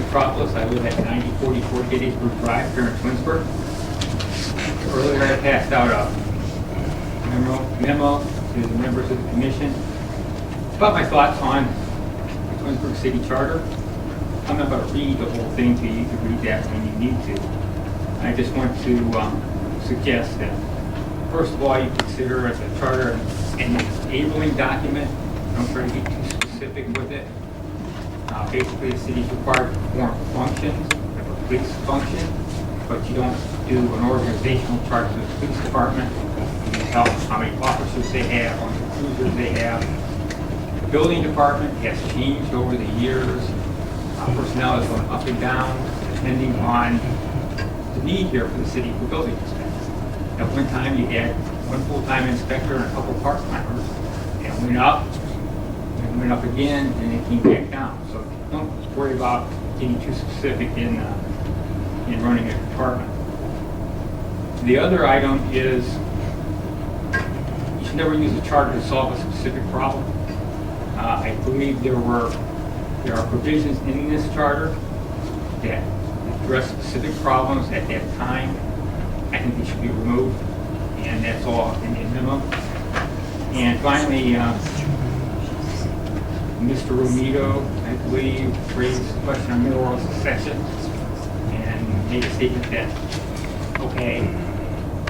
Metropolis. I live at 9044 Gettysburg Drive here in Twinsburg. Earlier I passed out a memo to the members of the commission about my thoughts on the Twinsburg City Charter. I'm not going to read the whole thing to you. You can read that when you need to. I just want to suggest that, first of all, you consider the charter an enabling document. Don't try to get too specific with it. Basically, the city is required to perform functions, like a police function, but you don't do an organizational chart for the police department. You tell them how many officers they have, how many cruisers they have. The building department has changed over the years. Personnel is going up and down depending on the need here for the city for building inspectors. At one time, you had one full-time inspector and a couple part-timers. It went up, and went up again, and it came back down. So don't worry about getting too specific in running a department. The other item is you should never use a charter to solve a specific problem. I believe there are provisions in this charter that address specific problems at that time. I think they should be removed, and that's all in the memo. And finally, Mr. Romito, I believe, raised the question on mayoral succession and made a statement that, okay,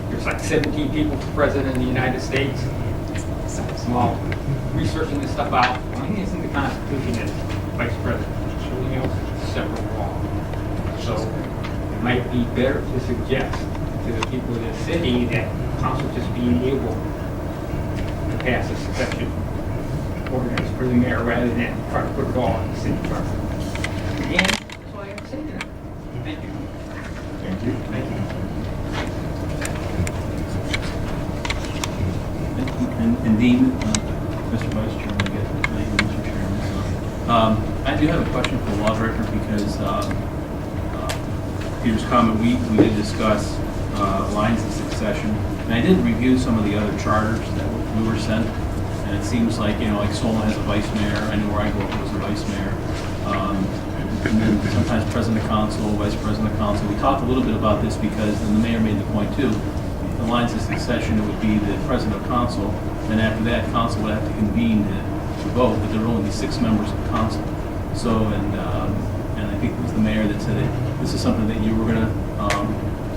there's like 17 people for president of the United States. Well, researching this stuff out, the only thing that's in the Constitution is vice president. Everything else is separate law. So it might be better to suggest to the people of the city that council just being able to pass a succession ordinance for the mayor rather than try to put it all in the city charter. Again, that's all I have to say to that. Thank you. Thank you. Thank you. And Dean, Mr. Vice Chairman, I guess, thank you, Mr. Chairman. I do have a question for the law director because Peter's comment, we did discuss lines of succession, and I did review some of the other charters that we were sent, and it seems like, like Solon has a vice mayor. I know where I grew up was a vice mayor. And then sometimes president of council, vice president of council. We talked a little bit about this because, and the mayor made the point too, the lines of succession, it would be the president of council, and after that, council would have to convene to vote, but there would only be 6 members of council. So, and I think it was the mayor that said that this is something that you were going to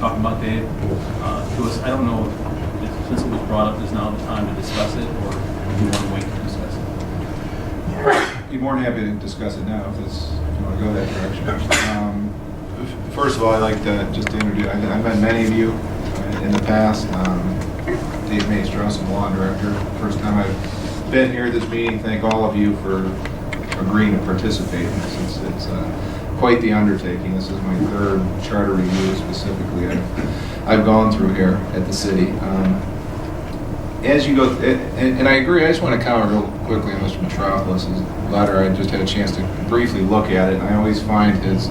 talk about, Dave, to us. I don't know if, since it was brought up, is now the time to discuss it, or if you want to wait to discuss it. Be more than happy to discuss it now if you want to go that direction. First of all, I'd like to just introduce, I've met many of you in the past. Dave Maestros, I'm law director. First time I've been here at this meeting. Thank all of you for agreeing to participate in this. It's quite the undertaking. This is my 3rd charter review specifically I've gone through here at the city. As you go, and I agree, I just want to comment real quickly on Mr. Metropolis' letter. I just had a chance to briefly look at it, and I always find his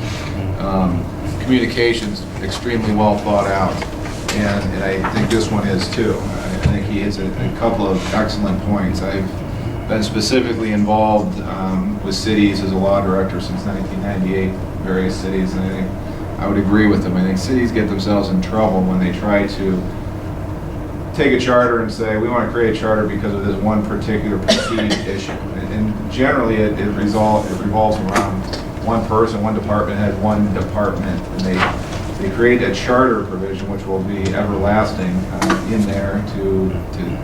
communications extremely well thought out, and I think this one is too. I think he has a couple of excellent points. I've been specifically involved with cities as a law director since 1998, various cities, and I think I would agree with them. I think cities get themselves in trouble when they try to take a charter and say, we want to create a charter because of this one particular perceived issue. And generally it revolves around one person, one department head, one department, and they create a charter provision which will be everlasting in there to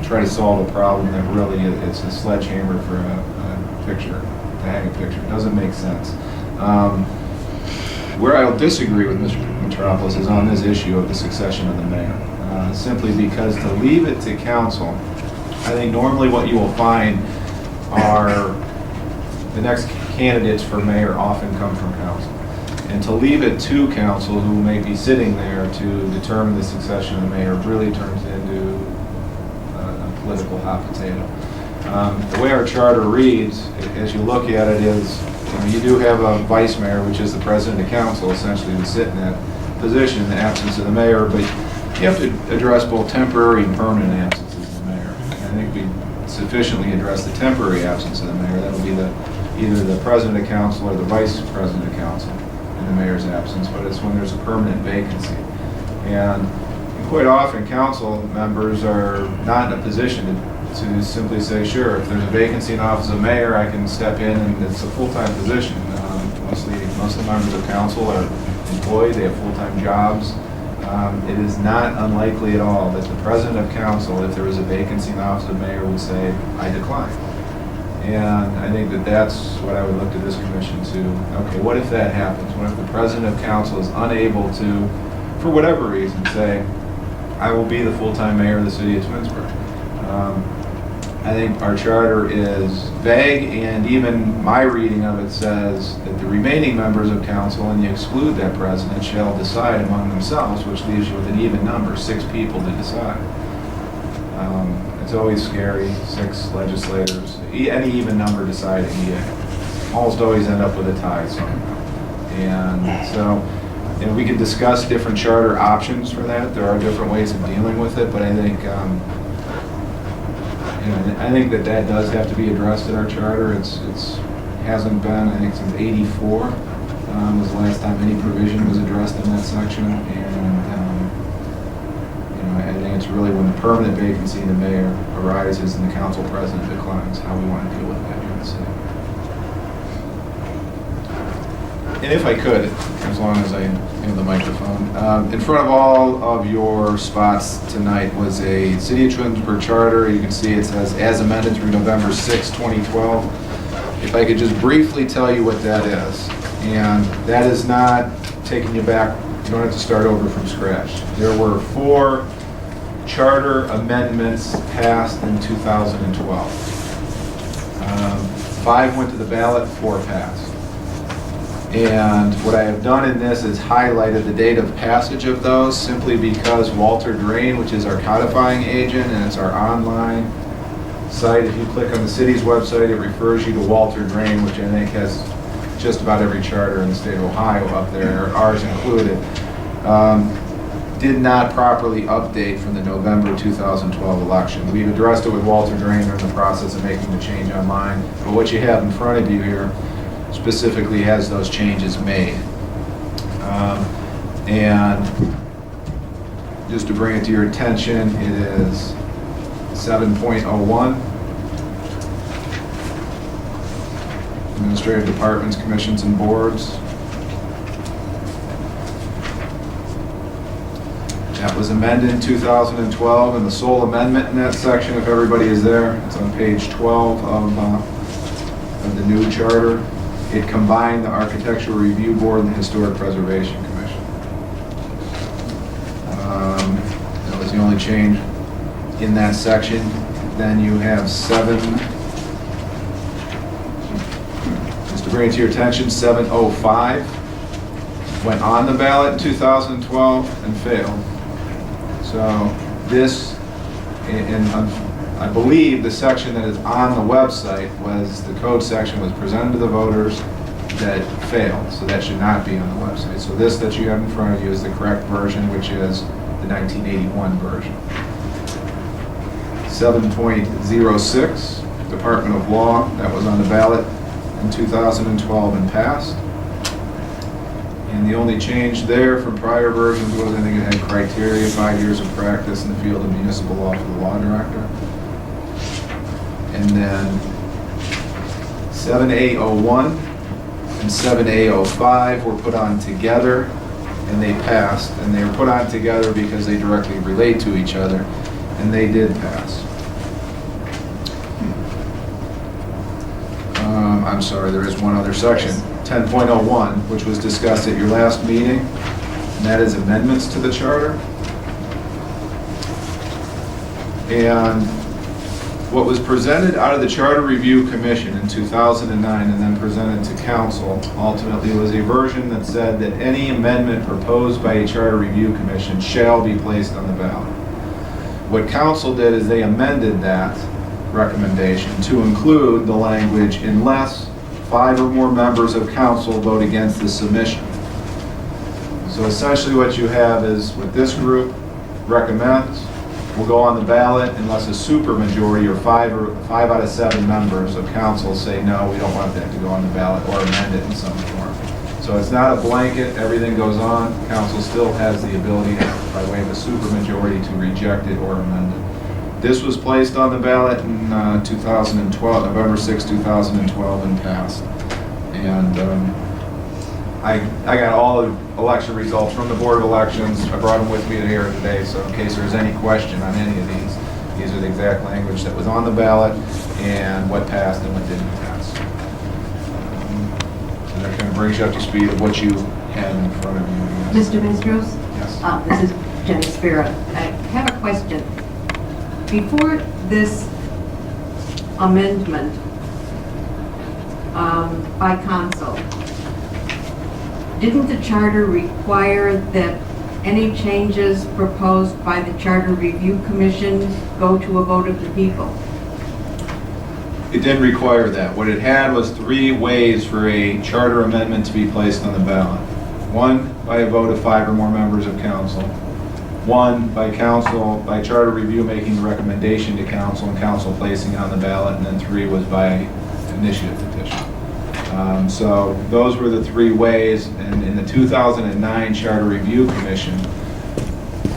try to solve a problem that really it's a sledgehammer for a picture, to hang a picture. It doesn't make sense. Where I'll disagree with Mr. Metropolis is on this issue of the succession of the mayor. Simply because to leave it to council, I think normally what you will find are the next candidates for mayor often come from council. And to leave it to council, who may be sitting there to determine the succession of the mayor, really turns into a political hot potato. The way our charter reads, as you look at it, is you do have a vice mayor, which is the president of council, essentially, who sit in that position in the absence of the mayor, but you have to address both temporary and permanent absences of the mayor. And I think we sufficiently address the temporary absence of the mayor. That'll be either the president of council or the vice president of council. And the mayor's absence, but it's when there's a permanent vacancy. And quite often, council members are not in a position to simply say, sure, if there's a vacancy in the office of mayor, I can step in and it's a full-time position. Most of the members of council are employed, they have full-time jobs. It is not unlikely at all that the president of council, if there was a vacancy in the office of mayor, would say, I decline. And I think that that's what I would look to this commission to, okay, what if that happens? What if the president of council is unable to, for whatever reason, say, I will be the full-time mayor of the city of Twinsburg? I think our charter is vague, and even my reading of it says that the remaining members of council, and you exclude that president, shall decide among themselves, which leaves you with an even number, 6 people to decide. It's always scary, 6 legislators, any even number deciding, you almost always end up with a tie somehow. And so, we could discuss different charter options for that. There are different ways of dealing with it, but I think that does have to be addressed in our charter. It's hasn't been, I think, since '84 was the last time any provision was addressed in that section. And I think it's really when the permanent vacancy in the mayor arises and the council president declines, how we want to deal with that here in the city. And if I could, as long as I have the microphone, in front of all of your spots tonight was a City of Twinsburg charter. You can see it says, as amended through November 6, 2012. If I could just briefly tell you what that is. And that is not taking you back. You don't have to start over from scratch. There were 4 charter amendments passed in 2012. 5 went to the ballot, 4 passed. And what I have done in this is highlighted the date of passage of those, simply because Walter Drain, which is our codifying agent, and it's our online site, if you click on the city's website, it refers you to Walter Drain, which I think has just about every charter in the state of Ohio up there, ours included, did not properly update from the November 2012 election. We've addressed it with Walter Drain. They're in the process of making the change online. But what you have in front of you here specifically has those changes made. And just to bring it to your attention, it is 7.01. Administrative departments, commissions, and boards. That was amended in 2012, and the sole amendment in that section, if everybody is there, it's on page 12 of the new charter. It combined the Architectural Review Board and the Historic Preservation Commission. That was the only change in that section. Then you have just to bring it to your attention, 705 went on the ballot in 2012 and failed. So this, and I believe the section that is on the website was, the code section was presented to the voters that failed, so that should not be on the website. So this that you have in front of you is the correct version, which is the 1981 version. 7.06, Department of Law, that was on the ballot in 2012 and passed. And the only change there from prior versions was, I think it had criteria, 5 years of practice in the field of municipal law for the law director. And then 7A01 and 7A05 were put on together, and they passed. And they were put on together because they directly relate to each other, and they did pass. I'm sorry, there is one other section, 10.01, which was discussed at your last meeting, and that is amendments to the charter. And what was presented out of the Charter Review Commission in 2009 and then presented to council ultimately was a version that said that any amendment proposed by a Charter Review Commission shall be placed on the ballot. What council did is they amended that recommendation to include the language, unless 5 or more members of council vote against the submission. So essentially what you have is what this group recommends will go on the ballot unless a supermajority or 5 out of 7 members of council say no, we don't want that to go on the ballot, or amend it in some form. So it's not a blanket, everything goes on. Council still has the ability, by way of a supermajority, to reject it or amend it. This was placed on the ballot in 2012, November 6, 2012, and passed. And I got all the election results from the Board of Elections. I brought them with me here today, so in case there's any question on any of these are the exact language that was on the ballot and what passed and what didn't pass. And that kind of brings you up to speed of what you had in front of you. I guess. Mr. Mistros? Yes. This is Jenny Spira. I have a question. Before this amendment by council, didn't the charter require that any changes proposed by the Charter Review Commission go to a vote of the people? It didn't require that. What it had was 3 ways for a charter amendment to be placed on the ballot. 1, by a vote of 5 or more members of council. 1, by charter review making the recommendation to council and council placing it on the ballot. And then 3 was by initiative petition. So those were the 3 ways. And in the 2009 Charter Review Commission,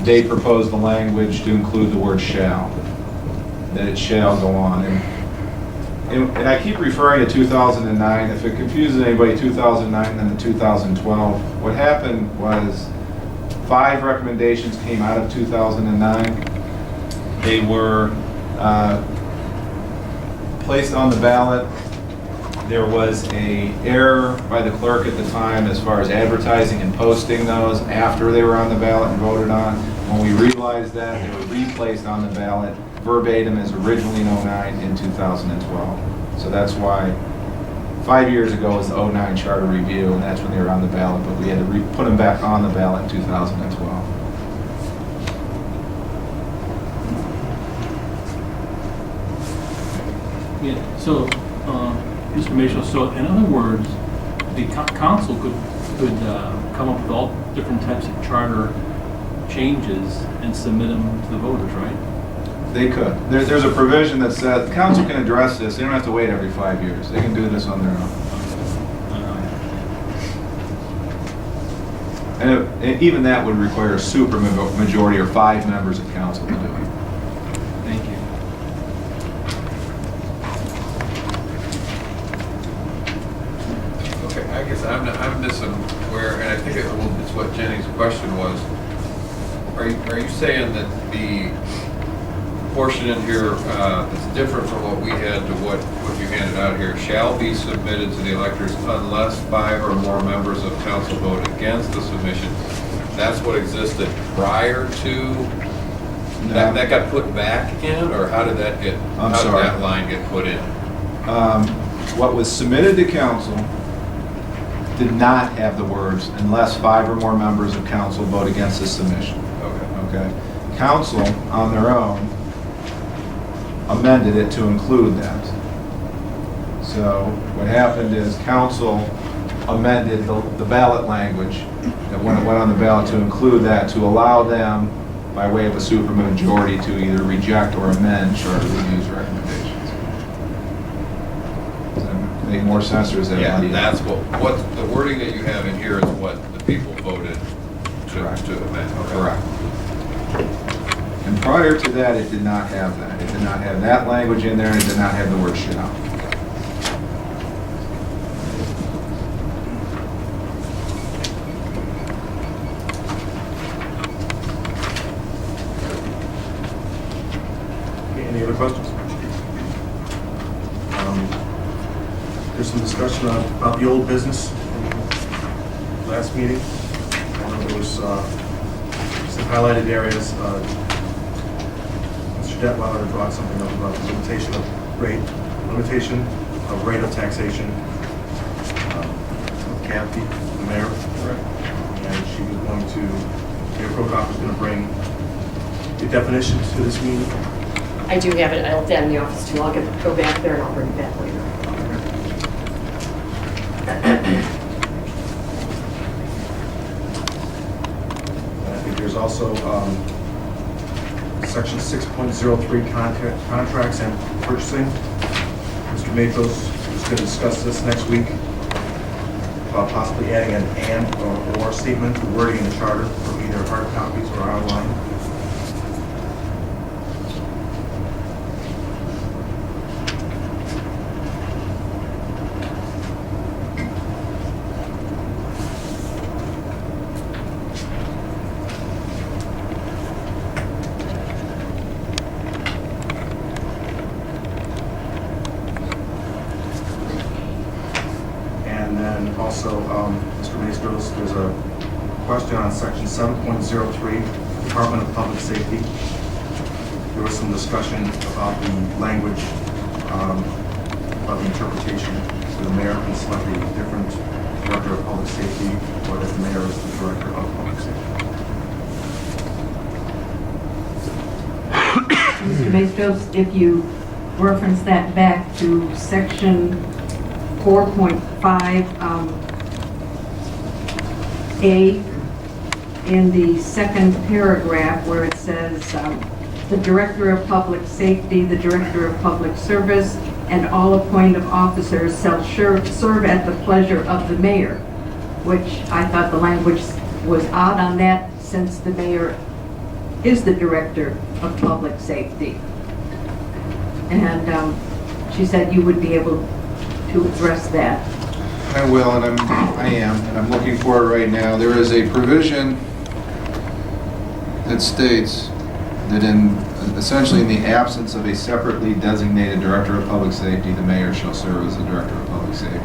they proposed the language to include the word shall, that it shall go on. And I keep referring to 2009. If it confuses anybody, 2009 and then the 2012. What happened was 5 recommendations came out of 2009. They were placed on the ballot. There was an error by the clerk at the time as far as advertising and posting those after they were on the ballot and voted on. When we realized that, they were replaced on the ballot verbatim as originally in 09 in 2012. So that's why 5 years ago was the 09 Charter Review, and that's when they were on the ballot, but we had to put them back on the ballot in 2012. Yeah, so, Mr. Mishel, so in other words, the council could come up with all different types of charter changes and submit them to the voters, right? They could. There's a provision that says the council can address this. They don't have to wait every 5 years. They can do this on their own. And even that would require a super majority or 5 members of council to do it. Thank you. Okay, I guess I'm missing where, and I think it's what Jenny's question was. Are you saying that the portion in here that's different from what we had to what you handed out here shall be submitted to the electors unless 5 or more members of council vote against the submission? That's what existed prior to that got put back in, or how did that get? I'm how sorry. did that line get put in? What was submitted to council did not have the words unless 5 or more members of council vote against the submission. Okay. Council on their own amended it to include that. So what happened is council amended the ballot language that when it went on the ballot to include that, to allow them, by way of a supermajority, to either reject or amend Charter Review's recommendations. Does that make more sense, or is that? Yeah, that's what the wording that you have in here is what the people voted to amend. Okay. Correct. And prior to that, it did not have that. It did not have that language in there, and it did not have the word shall. Okay, any other questions? There's some discussion about the old business in the last meeting. I know there was some highlighted areas. Mr. Detweiler brought something up about the limitation of rate of taxation. With Kathy, the mayor. Right. And she was going to, Mayor Prokop was going to bring the definitions to this meeting. I do have it. I left that in the office too. I'll go back there and I'll bring it back later. I think there's also section 6.03 contracts and purchasing. Mr. Mathos is going to discuss this next week. about possibly adding an and or statement to wording in the charter for either hard copies or online. And then also, Mr. Maestros, there's a question on section 7.03, Department of Public Safety. There was some discussion about the language, about the interpretation. So the mayor can select a different director of public safety, or that the mayor is the director of public safety. Mr. Maestros, if you reference that back to section 4.5, A, in the second paragraph where it says, the Director of Public Safety, the Director of Public Service, and all appointed officers shall serve at the pleasure of the mayor, which I thought the language was odd on that, since the mayor is the Director of Public Safety. And she said you would be able to address that. I will, and I am, and I'm looking for it right now. There is a provision that states that essentially in the absence of a separately designated Director of Public Safety, the mayor shall serve as the Director of Public Safety.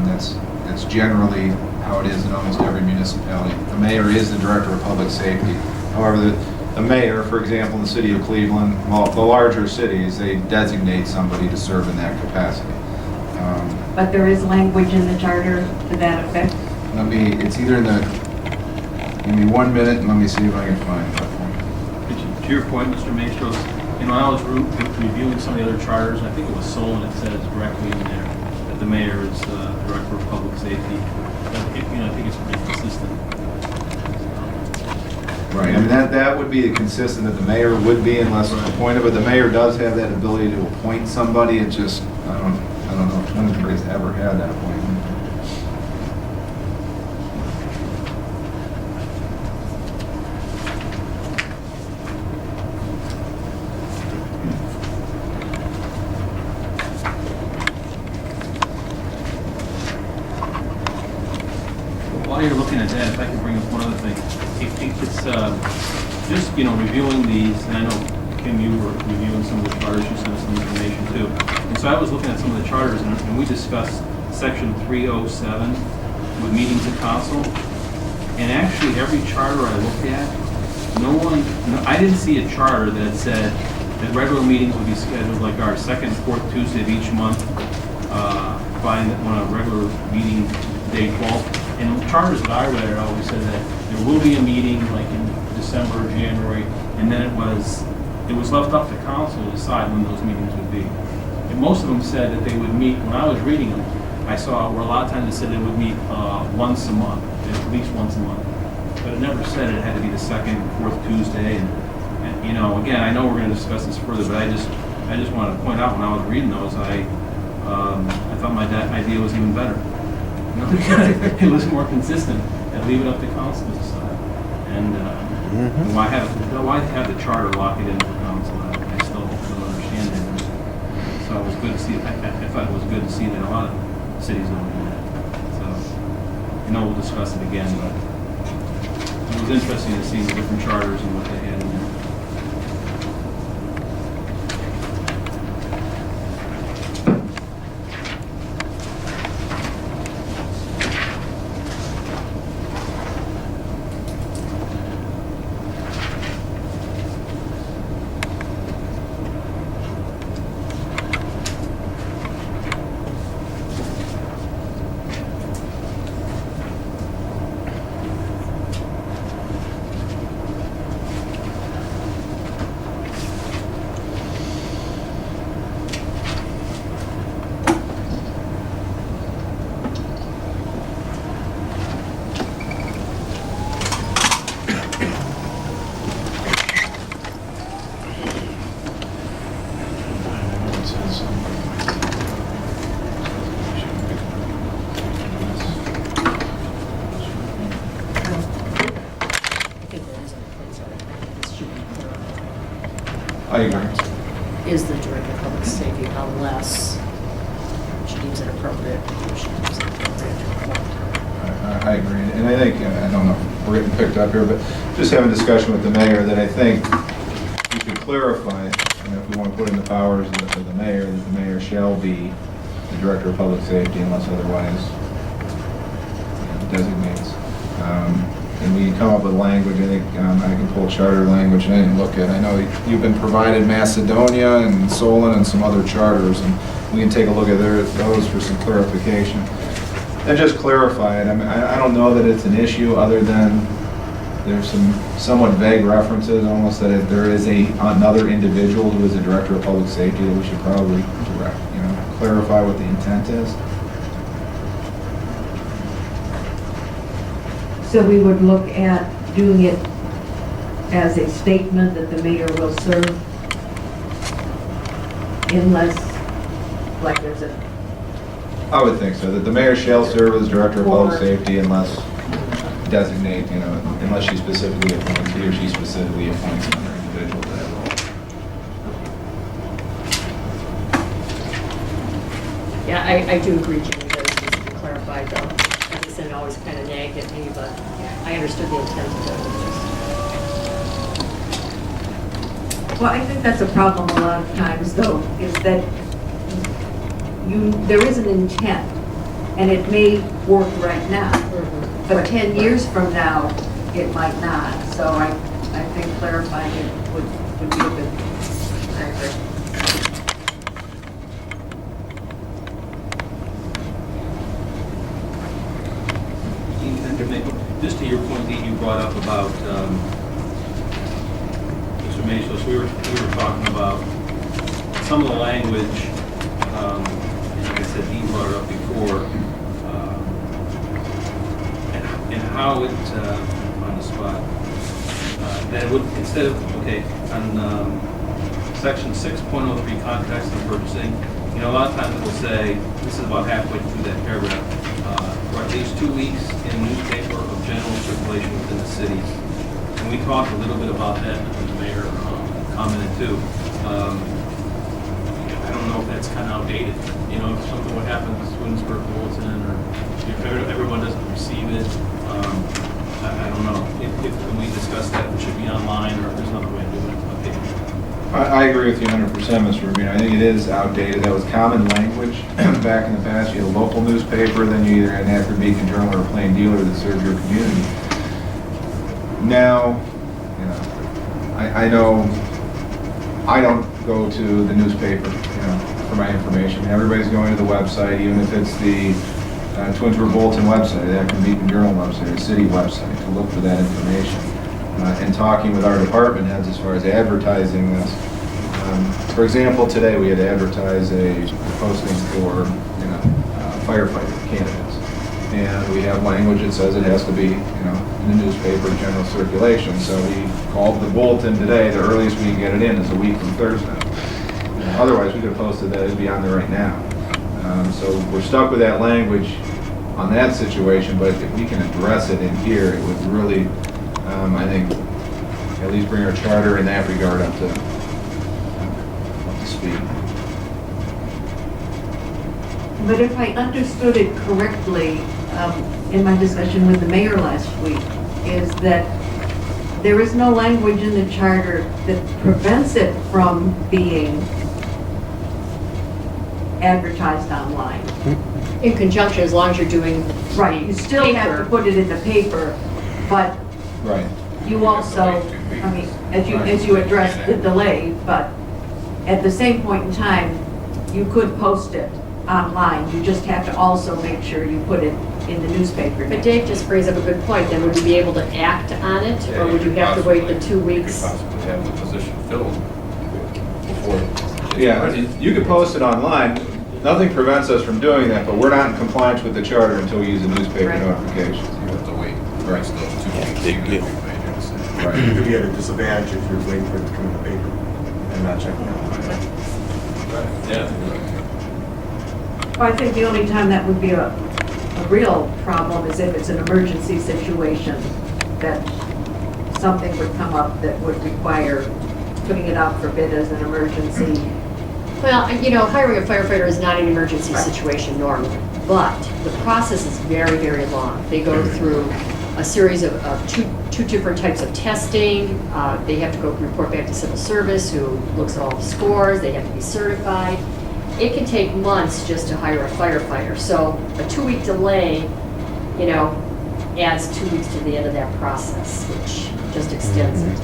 That's generally how it is in almost every municipality. The mayor is the Director of Public Safety. However, the mayor, for example, in the city of Cleveland, well, the larger cities, they designate somebody to serve in that capacity. But there is language in the charter to that effect. It's either in the, give me 1 minute and let me see if I can find it. To your point, Mr. Maestros, when I was reviewing some of the other charters, I think it was Solon, it says directly in there that the mayor is Director of Public Safety. But, I think it's pretty consistent. Right, I mean, that would be consistent that the mayor would be unless appointed, but the mayor does have that ability to appoint somebody. It just, I don't know if Twinsburg's ever had that appointment. While you're looking at that, if I could bring up one other thing, it's just, reviewing these, and I know, Kim, you were reviewing some of the charters, you sent us some information too. And so I was looking at some of the charters, and we discussed section 307 with meetings of council. And actually, every charter I looked at, I didn't see a charter that said that regular meetings would be scheduled like our second and fourth Tuesday of each month, when a regular meeting day falls. And the charters that I read, it always said that there will be a meeting like in December or January, and then it was left up to council to decide when those meetings would be. And most of them said that they would meet, when I was reading them, I saw where a lot of times it said they would meet once a month, at least once a month. But it never said it had to be the second, fourth Tuesday. And again, I know we're going to discuss this further, but I just wanted to point out when I was reading those, I thought my idea was even better. It was more consistent and leave it up to council to decide. And why have the charter lock it in for council? I still don't understand it. So it was good to see. I thought it was good to see that a lot of cities don't do that. So we'll discuss it again, but it was interesting to see the different charters and what they had in there. deems it appropriate, or she deems it appropriate to report. I agree, and I think, I don't know, if we're getting picked up here, but just having a discussion with the mayor that I think we could clarify, if we want to put in the powers of the mayor, that the mayor shall be the director of public safety unless otherwise designates. And we can come up with language, I think I can pull charter language, and I didn't look at, I know you've been provided Macedonia and Solon and some other charters, and we can take a look at those for some clarification. And just clarify it. I mean, I don't know that it's an issue other than there's some somewhat vague references, almost that there is another individual who is a director of public safety that we should probably direct, clarify what the intent is. So we would look at doing it as a statement that the mayor will serve unless, like there's a... I would think so, that the mayor shall serve as director of public safety unless designate, unless she specifically appoints, he or she specifically appoints another individual to that role. Yeah, I do agree, Jimmy, that it needs to be clarified, though. As I said, it always kind of nagged at me, but I understood the intent of it. Well, I think that's a problem a lot of times, though, is that there is an intent, and it may work right now, but 10 years from now, it might not. So I think clarifying it would be a good thing. I agree. Just to your point that you brought up about Mr. Masos, we were talking about some of the language, and like I said, Dean brought it up before, and how it, on the spot, that it would, instead of, okay, on section 6.03, contracts and purchasing, a lot of times it will say, this is about halfway through that paragraph, for at least 2 weeks in a newspaper of general circulation within the cities. And we talked a little bit about that, and the mayor commented too. I don't know if that's kind of outdated. If something would happen with Twinsburg Bulletin, or if everyone doesn't receive it, I don't know. If when we discuss that, it should be online, or if there's another way to do it. Okay. I agree with you 100%, Mr. Rubino. I think it is outdated. That was common language back in the past. You had a local newspaper, then you either had an Akron Beacon Journal or a Plain Dealer that served your community. Now, I know I don't go to the newspaper, for my information. Everybody's going to the website, even if it's the Twinsburg Bulletin website, the Akron Beacon Journal website, the city website, to look for that information. And talking with our department heads as far as advertising this. For example, today we had to advertise a posting for firefighter candidates. And we have language that says it has to be in the newspaper, general circulation. So we called the bulletin today. The earliest we can get it in is a week from Thursday. Otherwise, we could have posted that it'd be on there right now. So we're stuck with that language on that situation, but if we can address it in here, it would really, I think, at least bring our charter in that regard up to speed. But if I understood it correctly, in my discussion with the mayor last week, is that there is no language in the charter that prevents it from being advertised online. In conjunction, as long as you're doing Right, you still have to paper. put it in the paper, but Right. you also, I mean, as you addressed the delay, but at the same point in time, you could post it online. You just have to also make sure you put it in the newspaper. But Dave just brings up a good point, then would you be able to act on it, or would you have to wait the 2 weeks? You could possibly have the position filled before. Yeah, you could post it online. Nothing prevents us from doing that, but we're not in compliance with the charter until we use a newspaper Right. notification. You have to wait. Right. Those 2 weeks. big even if deal. you've made your decision. Right. You could be at a disadvantage if you're waiting for it to come in the paper and not checking it out. Yeah. Well, I think the only time that would be a real problem is if it's an emergency situation, that something would come up that would require putting it out for bid as an emergency Well, you know, hiring a firefighter is not an emergency situation normally, but the process is very, very long. They go through a series of two different types of testing. They have to go report back to civil service, who looks at all the scores. They have to be certified. It can take months just to hire a firefighter. So a 2-week delay, you know, adds 2 weeks to the end of that process, which just extends it.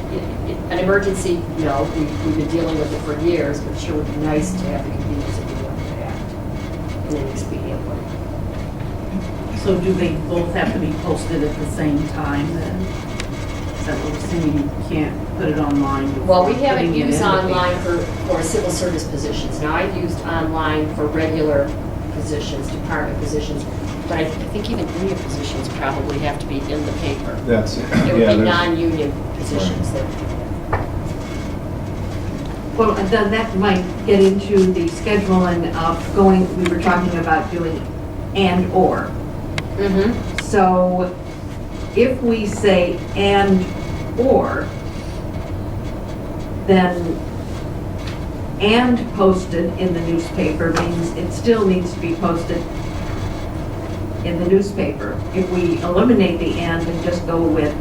An emergency, you know, we've been dealing with it for years, but it sure would be nice to have the convenience of being able to act in an expedient way. So do they both have to be posted at the same time then? Is that what we're saying? You can't put it online before Well, we haven't putting it used in the online paper? for civil service positions. Now, I've used online for regular positions, department positions, but I think even union positions probably have to be in the paper. That's, It yeah, would be there's, non-union positions that, Well, then that might get into the scheduling of going, we were talking about doing and/or. mm-hmm, So if we say and/or, then and posted in the newspaper means it still needs to be posted in the newspaper. If we eliminate the and just go with,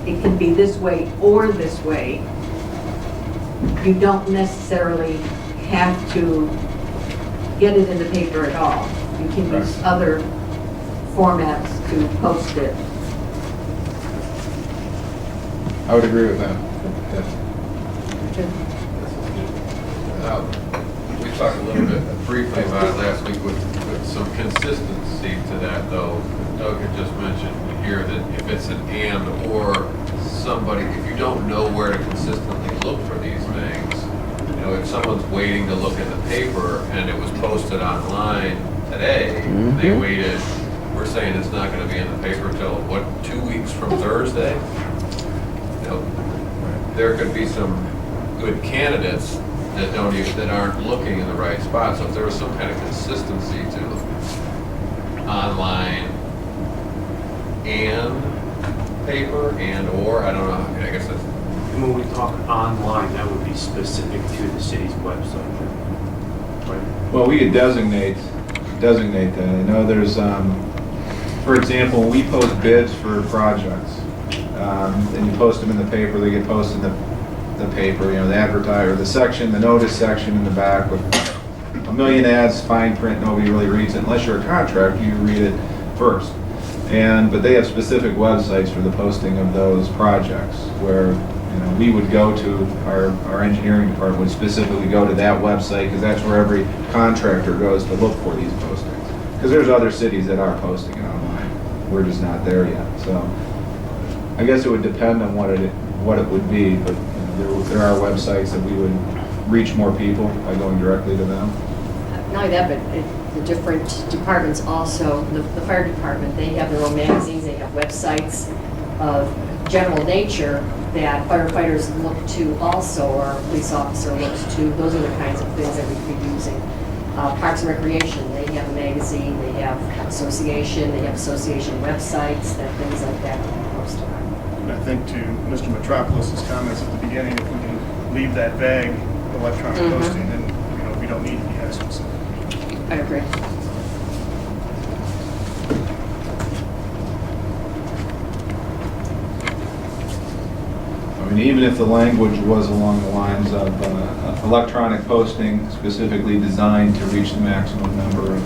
it can be this way or this way, you don't necessarily have to get it in the paper at all. You can use other formats to post it. I would agree with that. We talked a little bit briefly about it last week with some consistency to that, though. Doug had just mentioned here that if it's an and or somebody, if you don't know where to consistently look for these things, you know, if someone's waiting to look in the paper and it was posted online today, and they waited, we're saying it's not going to be in the paper till, what, 2 weeks from Thursday? You know, there could be some good candidates that that aren't looking in the right spot. So if there was some kind of consistency to online and paper and or, I don't know, I guess that's, And when we talk online, that would be specific to the city's website. Right? Well, we could designate that. I know there's, for example, when we post bids for projects, and you post them in the paper, they get posted in the paper, you know, the advertiser, the section, the notice section in the back with a million ads, fine print, nobody really reads it. Unless you're a contractor, you read it first. But they have specific websites for the posting of those projects where, you know, we would go to, our engineering department would specifically go to that website because that's where every contractor goes to look for these postings. Because there's other cities that are posting it online. We're just not there yet. So I guess it would depend on what it would be, but you know, there are websites that we would reach more people by going directly to them. not only that, but the different departments also, the fire department, they have their own magazines, they have websites of general nature that firefighters look to also, or a police officer looks to. Those are the kinds of things that we could be using. Parks and Recreation, they have a magazine, they have association websites, that things like that can be posted on. And I think to Mr. Metropolis's comments at the beginning, if we can leave that vague electronic posting, then, you know, we don't need to be as specific. I agree. I mean, even if the language was along the lines of electronic posting specifically designed to reach the maximum number of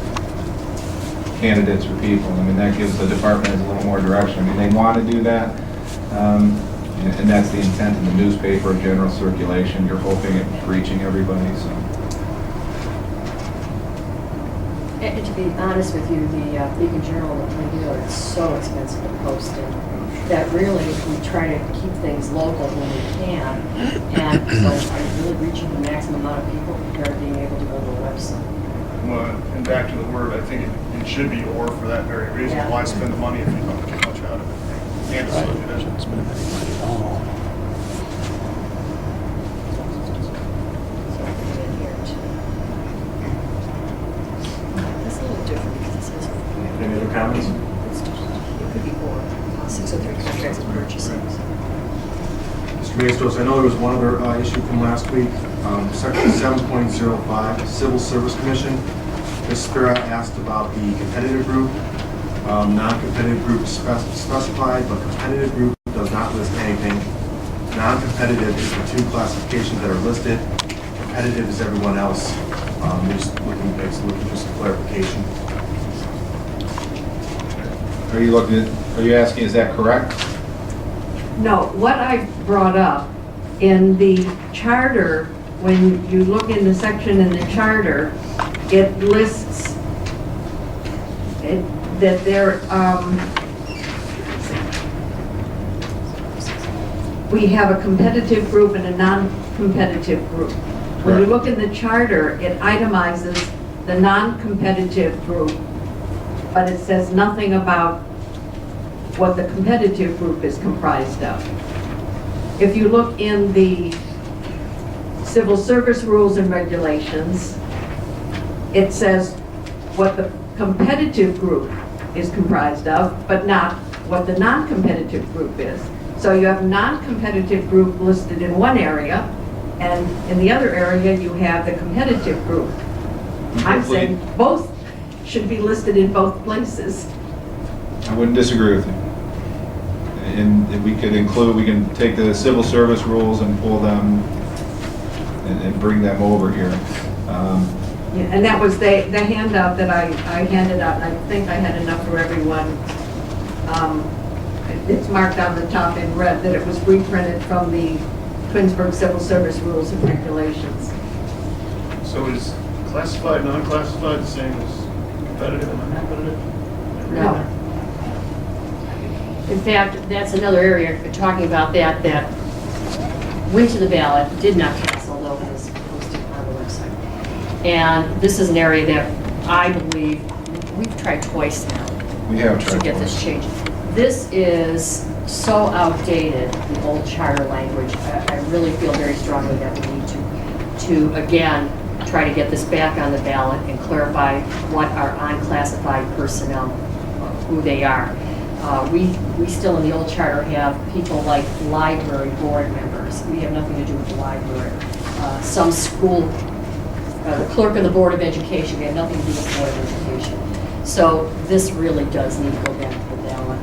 candidates or people, I mean, that gives the department a little more direction. I mean, they want to do that, and that's the intent in the newspaper, general circulation. You're hoping it's reaching everybody, so. And to be honest with you, the Beacon Journal and the Plain-Dealer, it's so expensive to post in, that really we try to keep things local when we can. And so I'm really reaching the maximum amount of people compared to being able to go to the website. Well, and back to the word, I think it should be or for that very reason. Yeah. Why spend the money if you don't get much out of it? And it's so good. Spend any money at all. So I put it in here too. That's a little different because it says. Any other comments? It's just, it could be or, 603 contracts and purchasing. Mr. Maestos, I know there was one other issue from last week. Section 7.05, Civil Service Commission. Ms. Spira asked about the competitive group. Non-competitive group specified, but competitive group does not list anything. Non-competitive is the two classifications that are listed. Competitive is everyone else. We're just looking for some clarification. Are you asking, is that correct? No, what I brought up in the charter, when you look in the section in the charter, it lists that there, we have a competitive group and a non-competitive group. When you look in the charter, it itemizes the non-competitive group, but it says nothing about what the competitive group is comprised of. If you look in the civil service rules and regulations, it says what the competitive group is comprised of, but not what the non-competitive group is. So you have non-competitive group listed in one area, and in the other area you have the competitive group. I'm saying both should be listed in both places. I wouldn't disagree with you. And if we could include, we can take the civil service rules and pull them and bring them over here. Yeah, and that was the handout that I handed out, and I think I had enough for everyone. It's marked on the top in red that it was reprinted from the Twinsburg Civil Service Rules and Regulations. So is classified, non-classified the same as competitive and non-competitive? No. In fact, that's another area, talking about that went to the ballot, did not pass, although it was posted on the website. And this is an area that I believe, we've tried twice now We have to tried get twice. this changed. This is so outdated, the old charter language. I really feel very strongly that we need to again, try to get this back on the ballot and clarify what our unclassified personnel, who they are. We still in the old charter have people like library board members. We have nothing to do with the library. Some school, the clerk of the Board of Education, we have nothing to do with the Board of Education. So this really does need to go back to the ballot.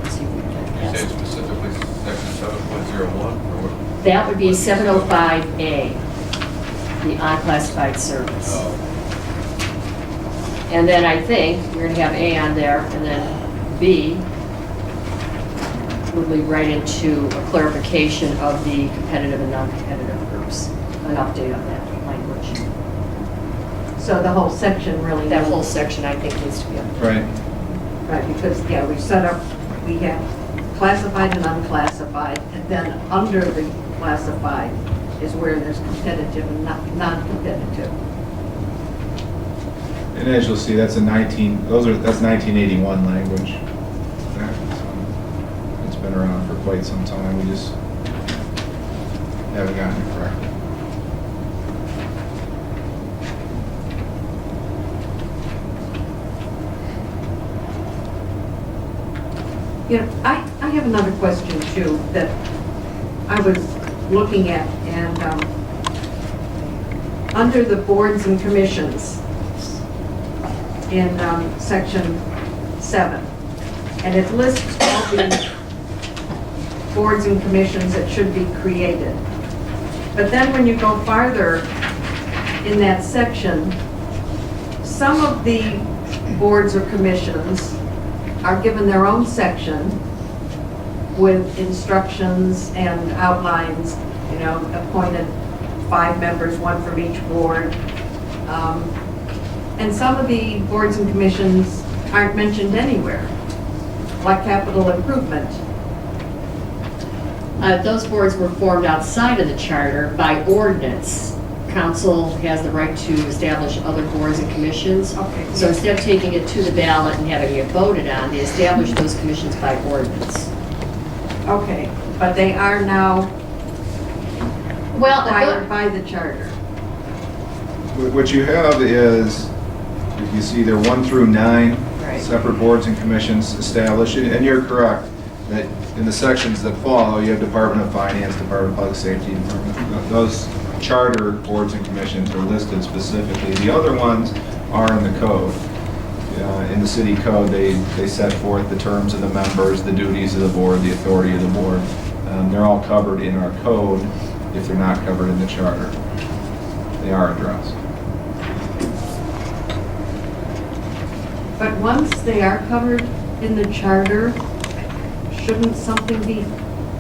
Let's see if we can You say pass it. specifically section 7.01 or what? That would be 705A, the unclassified service. Oh, And then I think you're going to have A on there, and then B would lead right into a clarification of the competitive and non-competitive groups, an update on that language. So the whole section really. That whole section, I think, needs to be updated. Right. Right, because, yeah, we set up, we have classified and unclassified, and then under the classified is where there's competitive and non-competitive. And as you'll see, that's that's 1981 language. It's been around for quite some time, we just haven't gotten it corrected. You know, I have another question too, that I was looking at, and under the boards and commissions in section 7, and it lists all the boards and commissions that should be created. But then when you go farther in that section, some of the boards or commissions are given their own section with instructions and outlines, you know, appointed 5 members, 1 from each board. And some of the boards and commissions aren't mentioned anywhere, like capital improvement. Those boards were formed outside of the charter by ordinance. Council has the right to establish other boards and commissions. Okay. So instead of taking it to the ballot and having it voted on, they established those commissions by ordinance. Okay, but they are now Well, required by the charter. What you have is, if you see there 1 through 9, Right. separate boards and commissions established, and you're correct, that in the sections that follow, you have Department of Finance, Department of Public Safety, those charter boards and commissions are listed specifically. The other ones are in the code. In the city code, they set forth the terms of the members, the duties of the board, the authority of the board. They're all covered in our code if they're not covered in the charter. They are addressed. But once they are covered in the charter, shouldn't something be,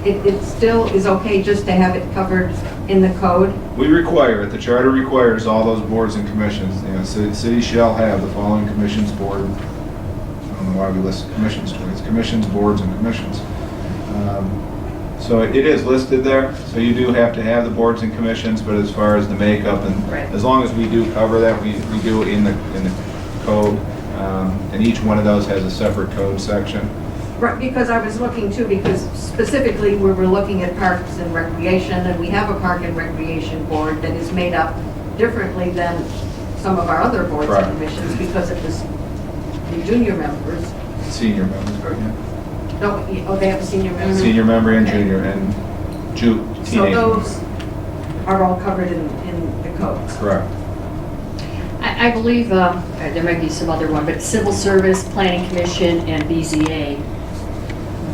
it still is okay just to have it covered in the code? We require it, the charter requires all those boards and commissions. You know, city shall have the following commissions, board, I don't know why we list commissions twice, commissions, boards, and commissions. So it is listed there, so you do have to have the boards and commissions, but as far as the makeup, and Right. as long as we do cover that, we do it in the code, and each one of those has a separate code section. Right, because I was looking too, because specifically we were looking at parks and recreation, and we have a park and recreation board that is made up differently than some of our other boards Correct. and commissions because of this, the junior members. Senior members, yeah. No, oh, they have a senior member? Senior member and junior, and teenage. So those are all covered in the codes. Correct. I believe there might be some other one, but Civil Service, Planning Commission, and BZA,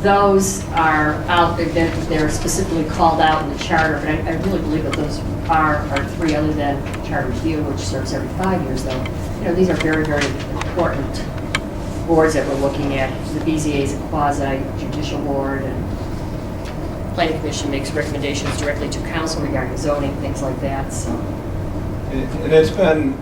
those are out, they're specifically called out in the charter, but I really believe that those are three other than Charter Review, which serves every 5 years though. You know, these are very, very important boards that we're looking at. The BZA is a quasi-judicial board, and Planning Commission makes recommendations directly to council regarding zoning, things like that, so. And it's been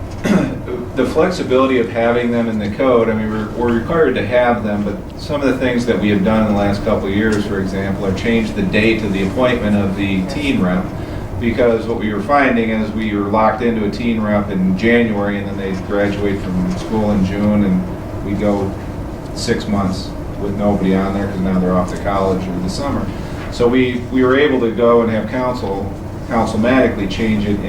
the flexibility of having them in the code. I mean, we're required to have them, but some of the things that we have done in the last couple of years, for example, are change the date of the appointment of the teen rep. Because what we were finding is we were locked into a teen rep in January, and then they graduate from school in June, and we go 6 months with nobody on there because now they're off to college or the summer. So we were able to go and have councilmatically change it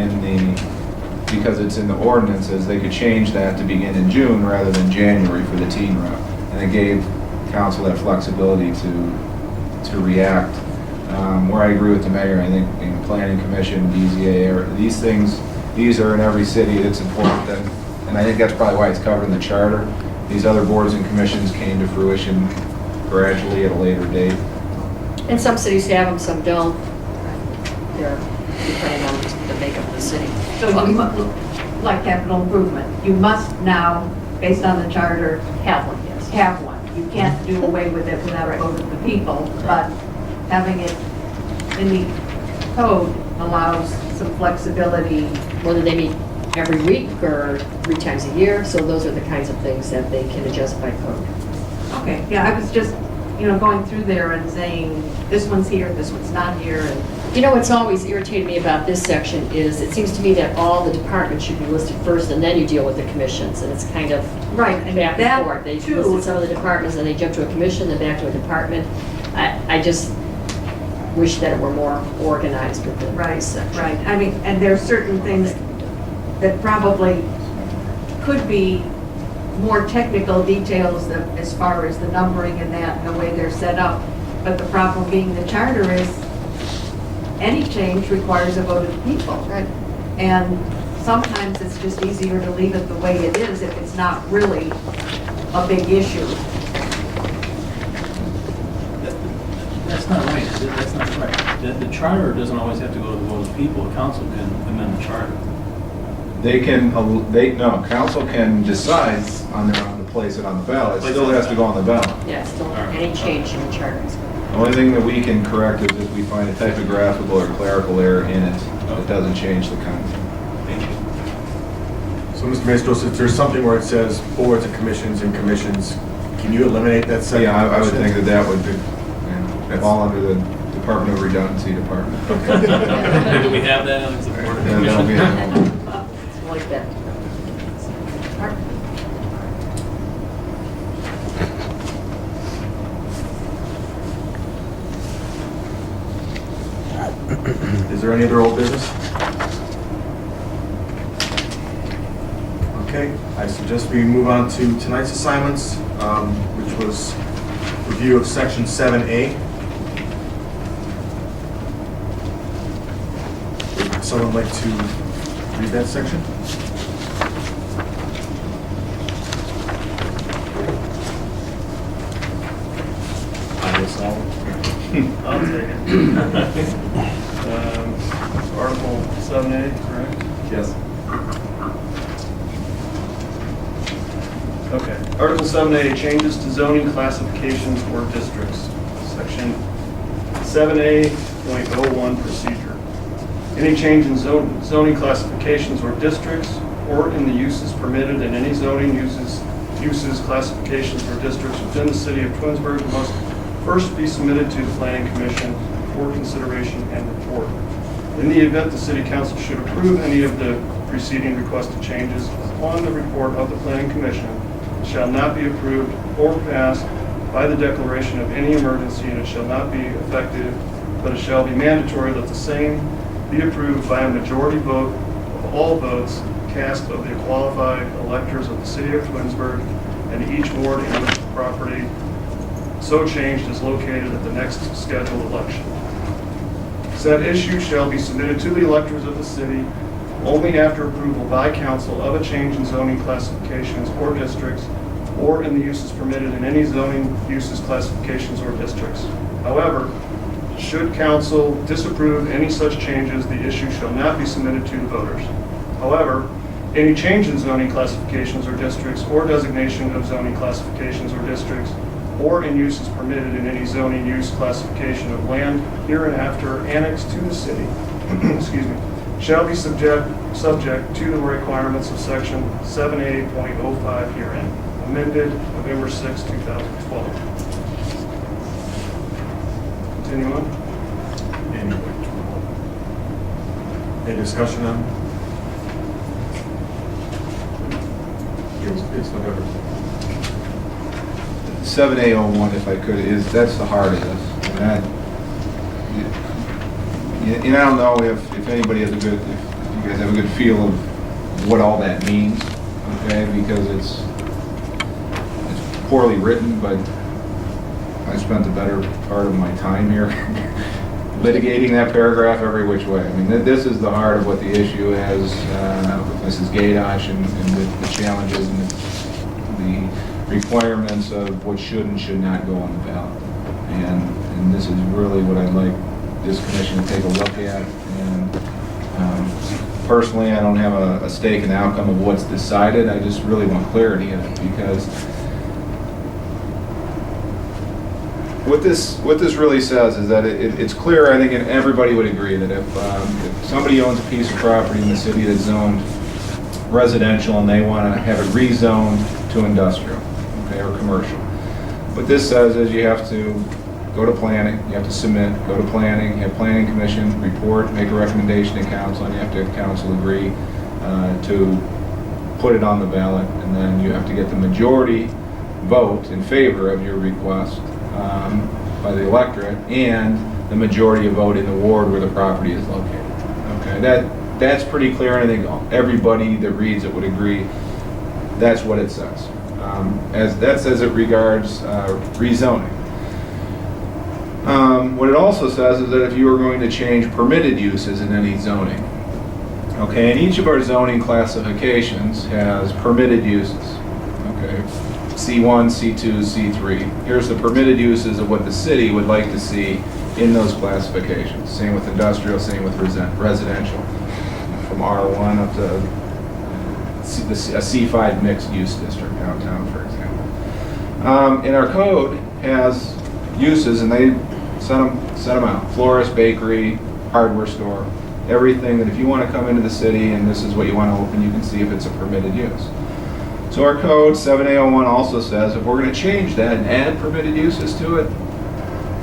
because it's in the ordinances, they could change that to begin in June rather than January for the teen rep. And it gave council that flexibility to react. Where I agree with the mayor, I think in Planning Commission, BZA, these are in every city. It's important that, and I think that's probably why it's covered in the charter. These other boards and commissions came to fruition gradually at a later date. And some cities have them, some don't. They're depending on the makeup of the city. So you like capital improvement, you must now, based on the charter, Have one, yes. have one. You can't do away with it without a vote of the people, but having it in the code allows some flexibility. Whether they meet every week or 3 times a year, so those are the kinds of things that they can adjust by code. Okay, yeah, I was just, going through there and saying, this one's here, this one's not here, and You know, what's always irritated me about this section is, it seems to me that all the departments should be listed first, and then you deal with the commissions, and it's kind of right, and back and that forth. They too. listed some of the departments, and they jump to a commission, then back to a department. I just wish that it were more organized with the Right, section. right. I mean, and there are certain things that probably could be more technical details as far as the numbering and that, and the way they're set up. But the problem being the charter is, any change requires a vote of the people. Right. And sometimes it's just easier to leave it the way it is if it's not really a big issue. That's not right. That's not correct. The charter doesn't always have to go to the vote of the people. The council can amend the charter. Council can decide on their own to place it on the ballot. It still has to go on the ballot. Yeah, still, any change in the charter is good. The only thing that we can correct is if we find a typographical or clerical error in it that doesn't change the content. Thank you. So, Mr. Maestros, if there's something where it says boards and commissions, can you eliminate that second? Yeah, I would think that would be, fall under the Department of Redundancy Department. Do we have that on the board of Yeah, that'll be commission? it. It's like that. Is there any other old business? Okay, I suggest we move on to tonight's assignments, which was review of section 7A. Someone like to read that section? I guess I'll. I'll take it. Article 7A, correct? Yes. Okay. Article 7A, changes to zoning classifications or districts. Section 7A.01 procedure. Any change in zoning classifications or districts or in the uses permitted in any zoning uses, classifications, or districts within the city of Twinsburg must first be submitted to the Planning Commission for consideration and report. In the event the City Council should approve any of the preceding requested changes upon the report of the Planning Commission, it shall not be approved or passed by the declaration of any emergency, and it shall not be effective, but it shall be mandatory that the same be approved by a majority vote of all votes cast of the qualified electors of the City of Twinsburg, and each ward in which the property so changed is located at the next scheduled election. Said issue shall be submitted to the electors of the city only after approval by council of a change in zoning classifications or districts or in the uses permitted in any zoning uses classifications or districts. However, should council disapprove any such changes, the issue shall not be submitted to the voters. However, any change in zoning classifications or districts or designation of zoning classifications or districts or in uses permitted in any zoning use classification of land hereinafter annexed to the city, excuse me, shall be subject to the requirements of section 7A.05 herein, amended November 6, 2012. Continue on. Any discussion on? It's November. 7A01, if I could, that's the heart of this. And I don't know if anybody has if you guys have a good feel of what all that means, okay? Because it's poorly written, but I spent the better part of my time here litigating that paragraph every which way. I mean, this is the heart of what the issue is with Mrs. Gaydosh and with the challenges and the requirements of what should and should not go on the ballot. And this is really what I'd like this commission to take a look at. And personally, I don't have a stake in the outcome of what's decided. I just really want clarity in it, because what this really says is that it's clear, I think, and everybody would agree, that if somebody owns a piece of property in the city that's zoned residential and they want to have it rezoned to industrial, okay, or commercial, what this says is you have to go to planning, you have to submit, go to planning, have planning commission report, make a recommendation to council, and you have to have council agree to put it on the ballot, and then you have to get the majority vote in favor of your request by the electorate, and the majority of vote in the ward where the property is located. Okay, that's pretty clear, and I think everybody that reads it would agree that's what it says. As it regards rezoning. What it also says is that if you are going to change permitted uses in any zoning, okay, and each of our zoning classifications has permitted uses, okay, C1, C2, C3. Here's the permitted uses of what the city would like to see in those classifications. Same with industrial, same with residential, from R1 up to a C5 mixed use district downtown, for example. And our code has uses, and they set them out. Florist, bakery, hardware store, everything that if you want to come into the city and this is what you want to open, you can see if it's a permitted use. So our code 7A01 also says if we're going to change that and add permitted uses to it,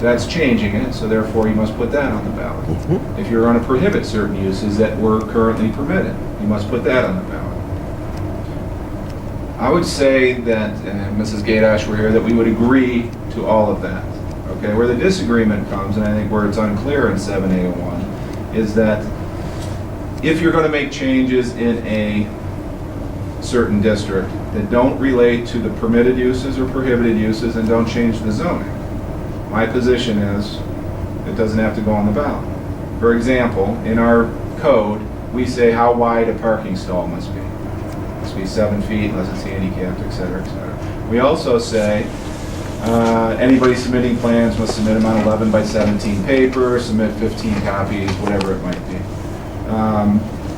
that's changing it, so therefore you must put that on the ballot. If you're going to prohibit certain uses that were currently permitted, you must put that on the ballot. I would say that, and Mrs. Gaydosh were here, that we would agree to all of that. Okay, where the disagreement comes, and I think where it's unclear in 7A01, is that if you're going to make changes in a certain district that don't relate to the permitted uses or prohibited uses and don't change the zoning, my position is it doesn't have to go on the ballot. For example, in our code, we say how wide a parking stall must be. It must be 7 feet unless it's handicapped, et cetera, et cetera. We also say anybody submitting plans must submit them on 11 by 17 paper, submit 15 copies, whatever it might be.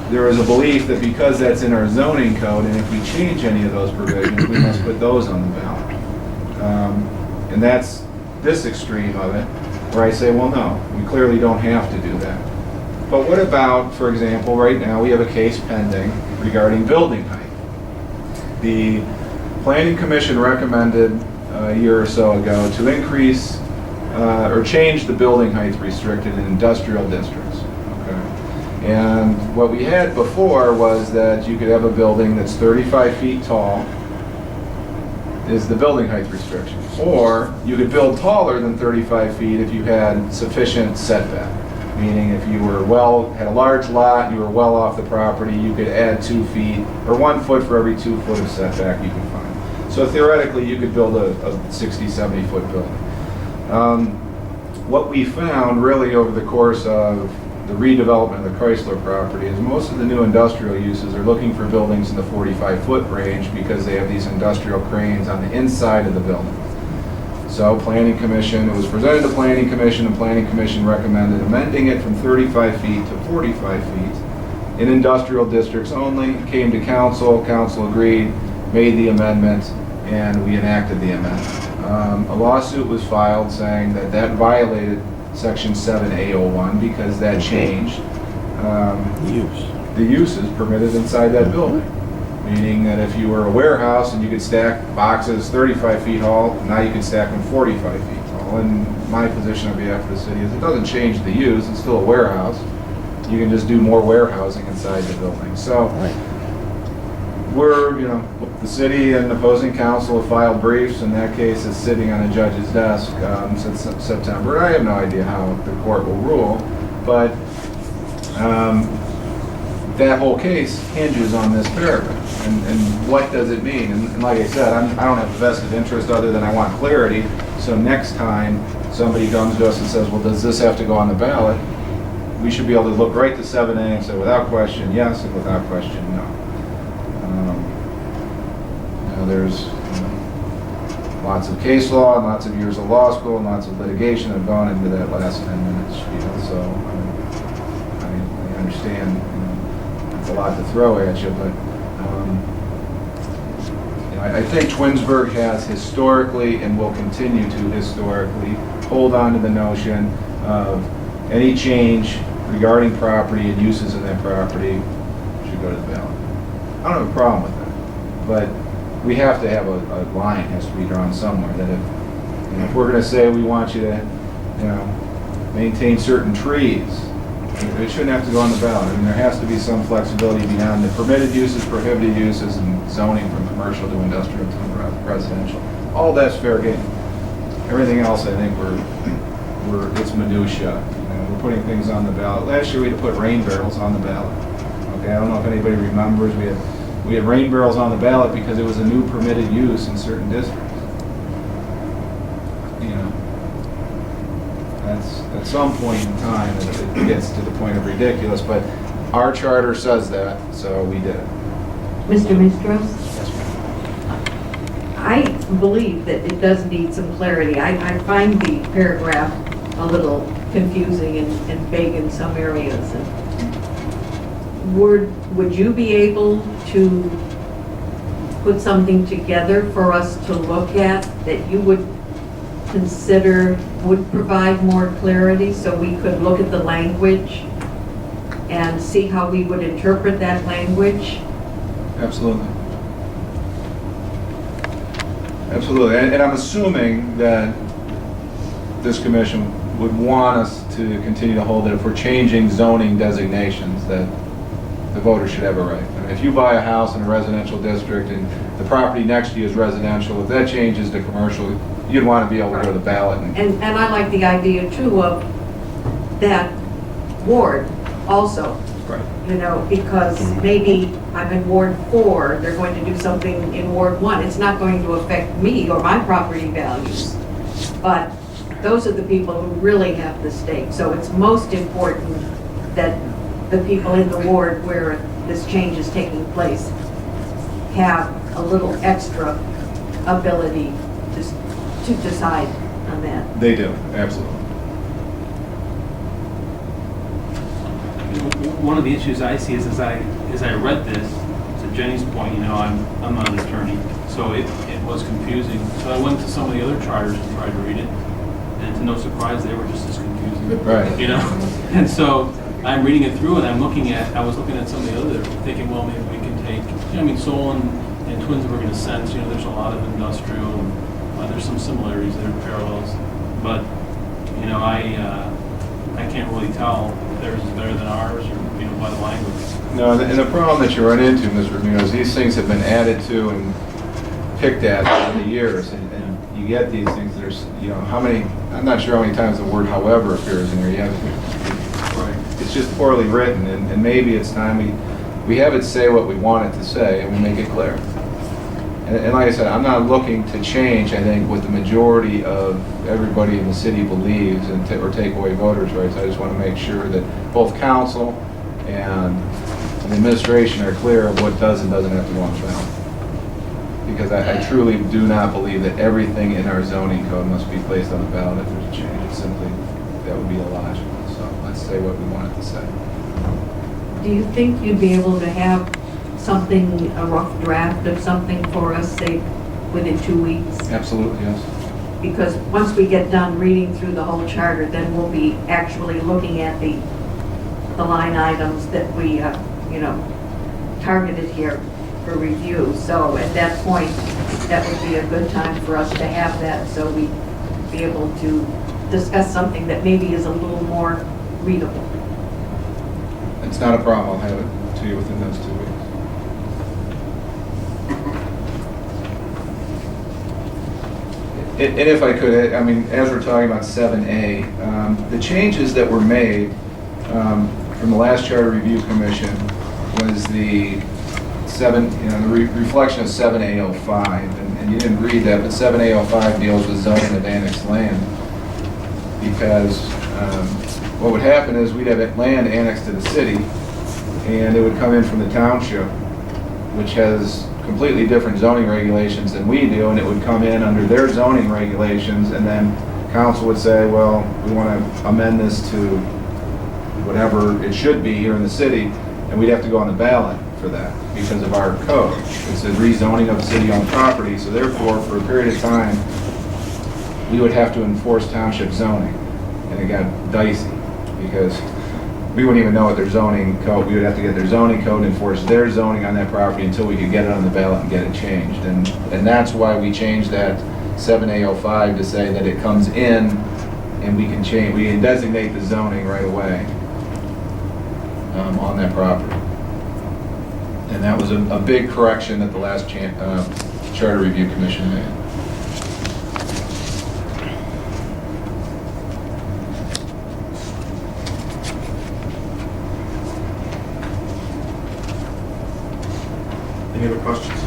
There is a belief that because that's in our zoning code, and if we change any of those provisions, we must put those on the ballot. And that's this extreme of it, where I say, well, no, we clearly don't have to do that. But what about, for example, right now we have a case pending regarding building height. The Planning Commission recommended a year or so ago to increase or change the building height restricted in industrial districts. Okay? And what we had before was that you could have a building that's 35 feet tall is the building height restriction. Or you could build taller than 35 feet if you had sufficient setback. Meaning if you were had a large lot, you were well off the property, you could add 2 feet, or 1 foot for every 2 foot of setback you can find. So theoretically, you could build a 60, 70 foot building. What we found really over the course of the redevelopment of the Chrysler property is most of the new industrial uses are looking for buildings in the 45 foot range because they have these industrial cranes on the inside of the building. So Planning Commission, it was presented to Planning Commission, and Planning Commission recommended amending it from 35 feet to 45 feet in industrial districts only. Came to council, council agreed, made the amendment, and we enacted the amendment. A lawsuit was filed saying that that violated Section 7A01 because that changed the uses permitted inside that building. Meaning that if you were a warehouse and you could stack boxes 35 feet tall, now you can stack them 45 feet tall. And my position on behalf of the city is it doesn't change the use, it's still a warehouse. You can just do more warehousing inside the building. So we're, the city and opposing council have filed briefs, and that case is sitting on a judge's desk since September. I have no idea how the court will rule, but that whole case hinges on this paragraph. And what does it mean? And like I said, I don't have a vested interest other than I want clarity. So next time somebody comes to us and says, well, does this have to go on the ballot? We should be able to look right to 7A and say without question, yes, and without question, no. There's lots of case law and lots of years of law school and lots of litigation have gone into that last 10 minutes. So I understand it's a lot to throw at you, but I think Twinsburg has historically and will continue to historically hold on to the notion of any change regarding property and uses in that property should go to the ballot. I don't have a problem with that, but we have to have a line has to be drawn somewhere that if we're going to say we want you to, maintain certain trees, it shouldn't have to go on the ballot. I mean, there has to be some flexibility beyond the permitted uses, prohibited uses, and zoning from commercial to industrial to residential. All that's fair game. Everything else, I think, it's minutia. We're putting things on the ballot. Last year we had to put rain barrels on the ballot. Okay, I don't know if anybody remembers. We had rain barrels on the ballot because it was a new permitted use in certain districts. That's at some point in time it gets to the point of ridiculous, but our charter says that, so we did it. Mr. Mistros? Yes, ma'am. I believe that it does need some clarity. I find the paragraph a little confusing and vague in some areas. Would you be able to put something together for us to look at that you would consider would provide more clarity so we could look at the language and see how we would interpret that language? Absolutely. Absolutely. And I'm assuming that this commission would want us to continue to hold it if we're changing zoning designations, that the voter should have a right. I mean, if you buy a house in a residential district and the property next to you is residential, if that changes to commercial, you'd want to be able to go to the ballot. And I like the idea too of that ward also. Right. Because maybe I'm in Ward 4, they're going to do something in Ward 1. It's not going to affect me or my property values. But those are the people who really have the stake. So it's most important that the people in the ward where this change is taking place have a little extra ability to decide on that. They do, absolutely. One of the issues I see is as I read this, to Jenny's point, you know, I'm not an attorney, so it was confusing. So I went to some of the other charters and tried to read it, and to no surprise, they were just as confusing. Right. You know? And so I'm reading it through and I was looking at some of the other, thinking, well, maybe we can take, you know, I mean, Solon and Twinsburg in a sense, you know, there's a lot of industrial, and there's some similarities there, parallels. But, you know, I can't really tell if theirs is better than ours or, you know, by the language. No, and the problem that you run into, Mr. Ramirez, is these things have been added to and picked at over the years, and you get these things that are, you know, how many, I'm not sure how many times the word however appears in here. It's just poorly written, and maybe it's time we have it say what we want it to say, and we make it clear. And like I said, I'm not looking to change, I think, what the majority of everybody in the city believes or take away voters' rights. I just want to make sure that both council and the administration are clear of what does and doesn't have to go on the ballot. Because I truly do not believe that everything in our zoning code must be placed on the ballot if there's a change. It's simply, that would be illogical. So let's say what we want it to say. Do you think you'd be able to have something, a rough draft of something for us, say, within 2 weeks? Absolutely, yes. Because once we get done reading through the whole charter, then we'll be actually looking at the line items that we, you know, targeted here for review. So at that point, that would be a good time for us to have that, so we'd be able to discuss something that maybe is a little more readable. It's not a problem. I'll have it to you within those 2 weeks. And if I could, I mean, as we're talking about 7A, the changes that were made from the last Charter Review Commission was the reflection of 7A05, and you didn't read that, but 7A05 deals with zoning of annexed land. Because what would happen is we'd have land annexed to the city, and it would come in from the township, which has completely different zoning regulations than we do, and it would come in under their zoning regulations, and then council would say, well, we want to amend this to whatever it should be here in the city, and we'd have to go on the ballot for that because of our code. It's a rezoning of city-owned property, so therefore, for a period of time, we would have to enforce township zoning. And it got dicey because we wouldn't even know what their zoning code, we would have to get their zoning code and enforce their zoning on that property until we could get it on the ballot and get it changed. And that's why we changed that 7A05 to say that it comes in and we can change, we can designate the zoning right away on that property. And that was a big correction that the last Charter Review Commission made. Any other questions?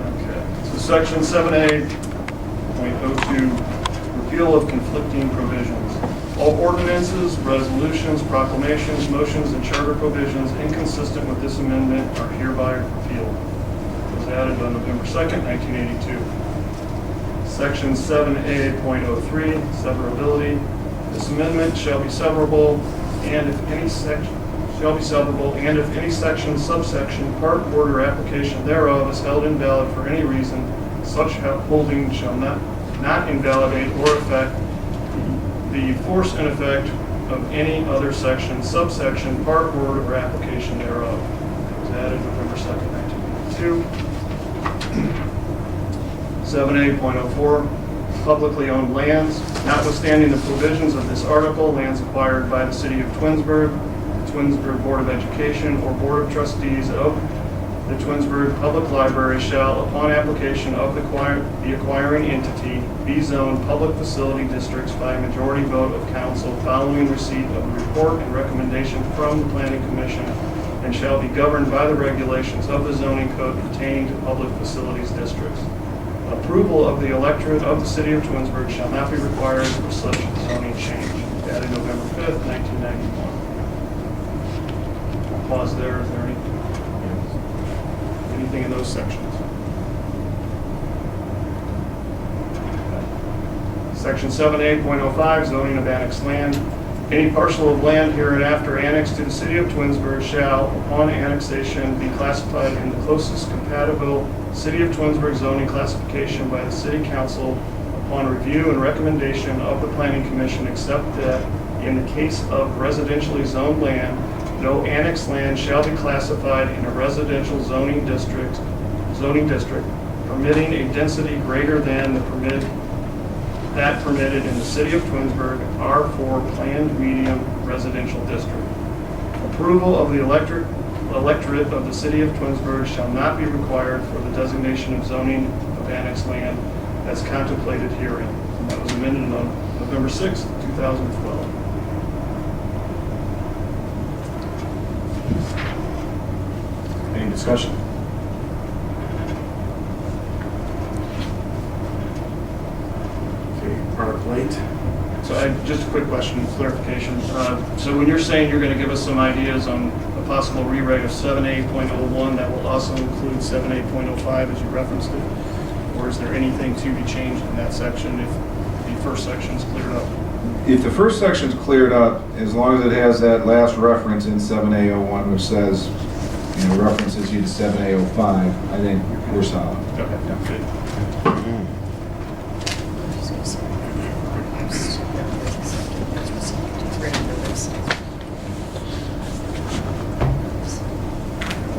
Okay, so section 7A.02, repeal of conflicting provisions. All ordinances, resolutions, proclamations, motions, and charter provisions inconsistent with this amendment are hereby repealed. It was added on November 2nd, 1982. Section 7A.03, severability. This amendment shall be severable, and if any section subsection, part, word, or application thereof is held invalid for any reason, such holding shall not invalidate or affect the force and effect of any other section, subsection, part, word, or application thereof. It was added November 2nd, 1982. 7A.04, publicly owned lands. Notwithstanding the provisions of this article, lands acquired by the City of Twinsburg, the Twinsburg Board of Education, or Board of Trustees of the Twinsburg Public Library shall, upon application of the acquiring entity, be zoned public facility districts by a majority vote of council following receipt of a report and recommendation from the Planning Commission, and shall be governed by the regulations of the zoning code pertaining to public facilities districts. Approval of the electorate of the city of Twinsburg shall not be required for such zoning change. Added November 5th, 1991. I'll pause there. Is there anything in those sections? Section 7A.05, zoning of annexed land. Any parcel of land hereinafter annexed to the city of Twinsburg shall, upon annexation, be classified in the closest compatible city of Twinsburg zoning classification by the city council upon review and recommendation of the planning commission, except that in the case of residentially zoned land, no annexed land shall be classified in a residential zoning district permitting a density greater than the permitted in the city of Twinsburg R4 planned medium residential district. Approval of the electorate of the city of Twinsburg shall not be required for the designation of zoning of annexed land as contemplated herein. And that was amended on November 6th, 2012. Any discussion? Okay, Article 8. So just a quick question, clarification. So when you're saying you're going to give us some ideas on a possible rewrite of 7A.01, that will also include 7A.05 as you referenced it? Or is there anything to be changed in that section if the first section is cleared up? If the first section's cleared up, as long as it has that last reference in 7A01, which says, references you to 7A05, I think we're solid. Okay, good.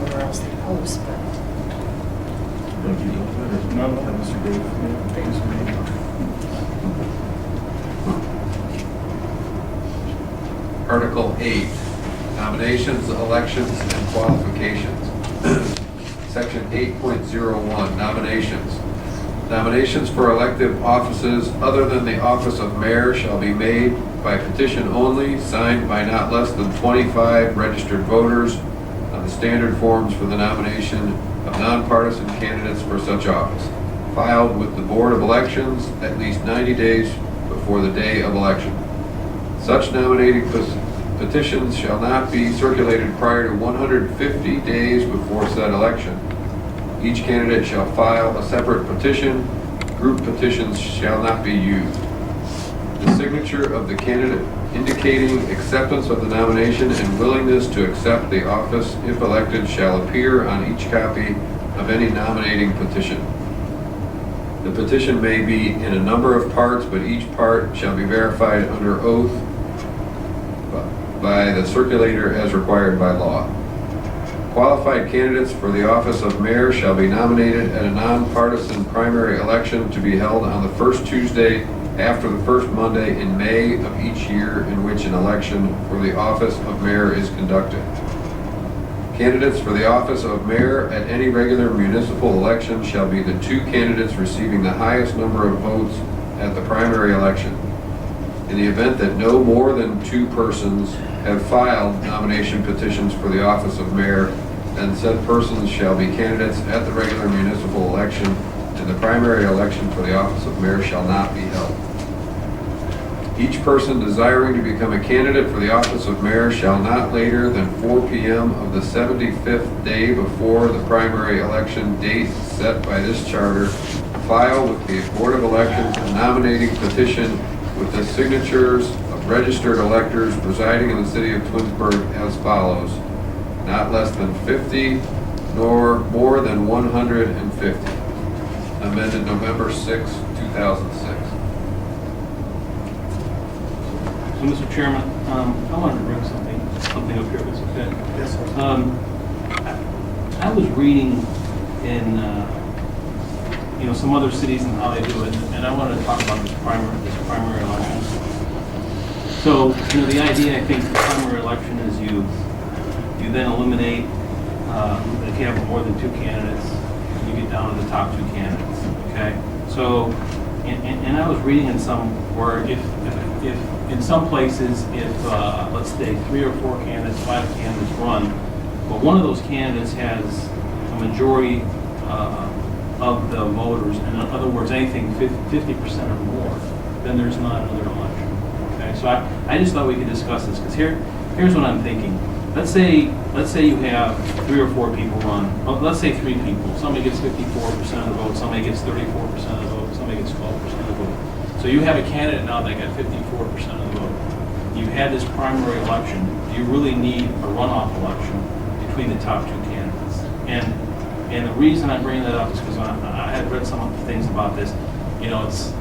Where else they post, but No, Mr. Dave. Article 8, nominations, elections, and qualifications. Section 8.01, nominations. Nominations for elective offices other than the office of mayor shall be made by petition only, signed by not less than 25 registered voters on the standard forms for the nomination of nonpartisan candidates for such office, filed with the Board of Elections at least 90 days before the day of election. Such nominating petitions shall not be circulated prior to 150 days before said election. Each candidate shall file a separate petition. Group petitions shall not be used. The signature of the candidate indicating acceptance of the nomination and willingness to accept the office if elected shall appear on each copy of any nominating petition. The petition may be in a number of parts, but each part shall be verified under oath by the circulator as required by law. Qualified candidates for the office of mayor shall be nominated at a nonpartisan primary election to be held on the first Tuesday after the first Monday in May of each year in which an election for the office of mayor is conducted. Candidates for the office of mayor at any regular municipal election shall be the two candidates receiving the highest number of votes at the primary election. In the event that no more than two persons have filed nomination petitions for the office of mayor, then said persons shall be candidates at the regular municipal election, and the primary election for the office of mayor shall not be held. Each person desiring to become a candidate for the office of mayor shall not later than 4 p.m. of the 75th day before the primary election date set by this charter file with the Board of Elections a nominating petition with the signatures of registered electors residing in the city of Twinsburg as follows: not less than 50 nor more than 150. Amended November 6, 2006. So, Mr. Chairman, I wanted to bring something up here, if it's okay. Yes, sir. I was reading in, some other cities and how they do it, and I wanted to talk about this primary election. So, the idea, I think, the primary election is you then eliminate, if you have more than two candidates, you get down to the top two candidates, okay? So, and I was reading in some where if in some places, if, let's say, 3 or 4 candidates, 5 candidates run, but one of those candidates has a majority of the voters, in other words, anything 50% or more, then there's not another election. Okay, so I just thought we could discuss this, because here's what I'm thinking. Let's say you have 3 or 4 people run, let's say 3 people. Somebody gets 54% of the vote, somebody gets 34% of the vote, somebody gets 12% of the vote. So you have a candidate now that got 54% of the vote. You had this primary election. Do you really need a runoff election between the top 2 candidates? And the reason I bring that up is because I had read some of the things about this. You know, it's